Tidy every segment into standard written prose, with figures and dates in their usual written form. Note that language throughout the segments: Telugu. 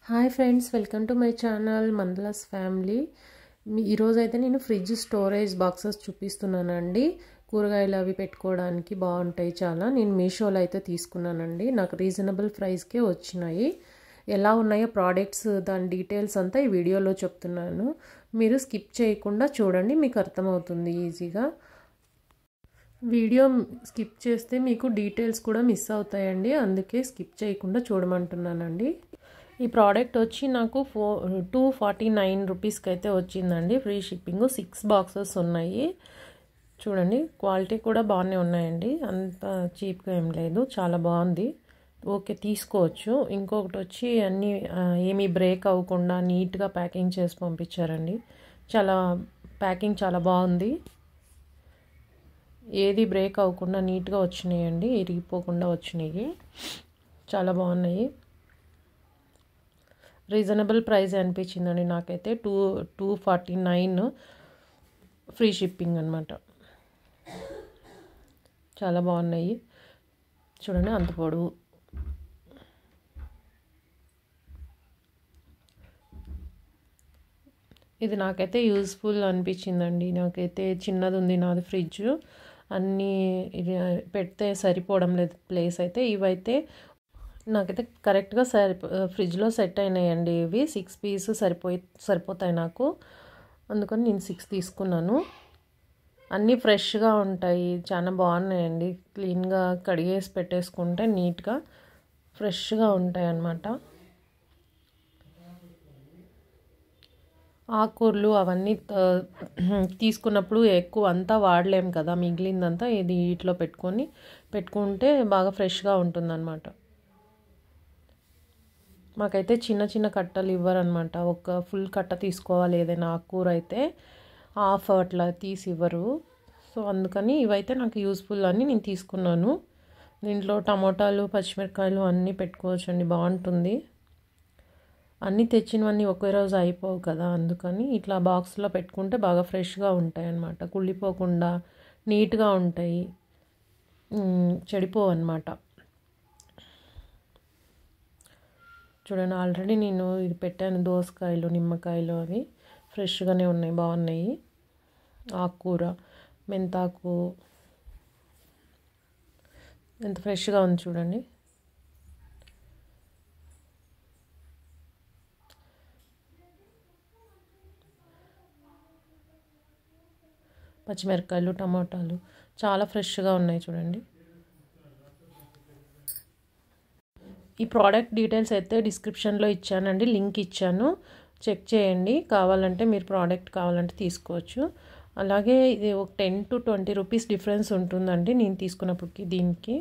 Hi friends, welcome to my channel Mandalas family. ఈరోజు అయితే నేను ఫ్రిడ్జ్ స్టోరేజ్ బాక్సెస్ చూపిస్తున్నానండి. కూరగాయలు అవి పెట్టుకోవడానికి బాగుంటాయి చాలా. నేను మీషోలో అయితే తీసుకున్నానండి. నాకు రీజనబుల్ ప్రైస్కే వచ్చినాయి. ఎలా ఉన్నాయో ప్రోడక్ట్స్ దాని డీటెయిల్స్ అంతా ఈ వీడియోలో చెప్తున్నాను. మీరు స్కిప్ చేయకుండా చూడండి, మీకు అర్థమవుతుంది ఈజీగా. వీడియో స్కిప్ చేస్తే మీకు డీటెయిల్స్ కూడా మిస్ అవుతాయండి, అందుకే స్కిప్ చేయకుండా చూడమంటున్నానండి. ఈ ప్రోడక్ట్ వచ్చి నాకు 249 రూపీస్కి అయితే వచ్చిందండి. Free shipping. 6 బాక్సెస్ ఉన్నాయి. చూడండి, క్వాలిటీ కూడా బాగానే ఉన్నాయండి, అంత చీప్గా ఏం లేదు, చాలా బాగుంది. ఓకే, తీసుకోవచ్చు. ఇంకొకటి వచ్చి అన్నీ ఏమీ బ్రేక్ అవ్వకుండా నీట్గా ప్యాకింగ్ చేసి పంపించారండి. ప్యాకింగ్ చాలా బాగుంది. ఏది బ్రేక్ అవ్వకుండా నీట్గా వచ్చినాయండి, ఇరిగిపోకుండా వచ్చినాయి. చాలా బాగున్నాయి. రీజనబుల్ ప్రైస్ అనిపించిందండి నాకైతే. 249 ఫ్రీ షిప్పింగ్ అనమాట. చాలా బాగున్నాయి. చూడండి, అంత పొడవు. ఇది నాకైతే యూజ్ఫుల్ అనిపించిందండి. నాకైతే చిన్నది ఉంది నాది ఫ్రిడ్జ్, అన్నీ పెడితే సరిపోవడం లేదు ప్లేస్ అయితే. ఇవైతే నాకైతే కరెక్ట్గా ఫ్రిడ్జ్లో సెట్ అయినాయండి. ఇవి 6 పీస్ సరిపోతాయి నాకు, అందుకని నేను 6 తీసుకున్నాను. అన్నీ ఫ్రెష్గా ఉంటాయి, చాలా బాగున్నాయండి. క్లీన్గా కడిగేసి పెట్టేసుకుంటే నీట్గా ఫ్రెష్గా ఉంటాయి అన్నమాట. ఆకుకూరలు అవన్నీ తీసుకున్నప్పుడు ఎక్కువ అంతా వాడలేము కదా, మిగిలిందంతా ఇది వీటిలో పెట్టుకుంటే బాగా ఫ్రెష్గా ఉంటుందన్నమాట. మాకైతే చిన్న చిన్న కట్టలు ఇవ్వరనమాట. ఒక ఫుల్ కట్ట తీసుకోవాలి ఏదైనా ఆకుకూర అయితే, హాఫ్ అట్లా తీసి ఇవ్వరు. సో అందుకని ఇవైతే నాకు యూస్ఫుల్ అని నేను తీసుకున్నాను. దీంట్లో టమోటాలు, పచ్చిమిరపకాయలు అన్నీ పెట్టుకోవచ్చు అండి, బాగుంటుంది. అన్నీ తెచ్చినవన్నీ ఒకే రోజు అయిపోవు కదా, అందుకని ఇట్లా బాక్స్లో పెట్టుకుంటే బాగా ఫ్రెష్గా ఉంటాయి అన్నమాట. కుళ్ళిపోకుండా నీట్గా ఉంటాయి, చెడిపోవు అన్నమాట. చూడండి, ఆల్రెడీ నేను ఇది పెట్టాను, దోసకాయలు, నిమ్మకాయలు, అవి ఫ్రెష్గానే ఉన్నాయి, బాగున్నాయి. ఆకుకూర, మెంతాకు ఎంత ఫ్రెష్గా ఉంది చూడండి. పచ్చిమిరపకాయలు, టమాటాలు చాలా ఫ్రెష్గా ఉన్నాయి చూడండి. ఈ ప్రోడక్ట్ డీటెయిల్స్ అయితే డిస్క్రిప్షన్లో ఇచ్చానండి, లింక్ ఇచ్చాను, చెక్ చేయండి. కావాలంటే మీరు ప్రోడక్ట్ కావాలంటే తీసుకోవచ్చు. అలాగే ఇది ఒక 10 to 20 రూపీస్ డిఫరెన్స్ ఉంటుందండి నేను తీసుకున్నప్పటికి దీనికి.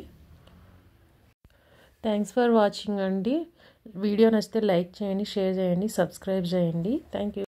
థ్యాంక్స్ ఫర్ వాచింగ్ అండి. వీడియో నచ్చితే లైక్ చేయండి, షేర్ చేయండి, సబ్స్క్రైబ్ చేయండి. Thank you.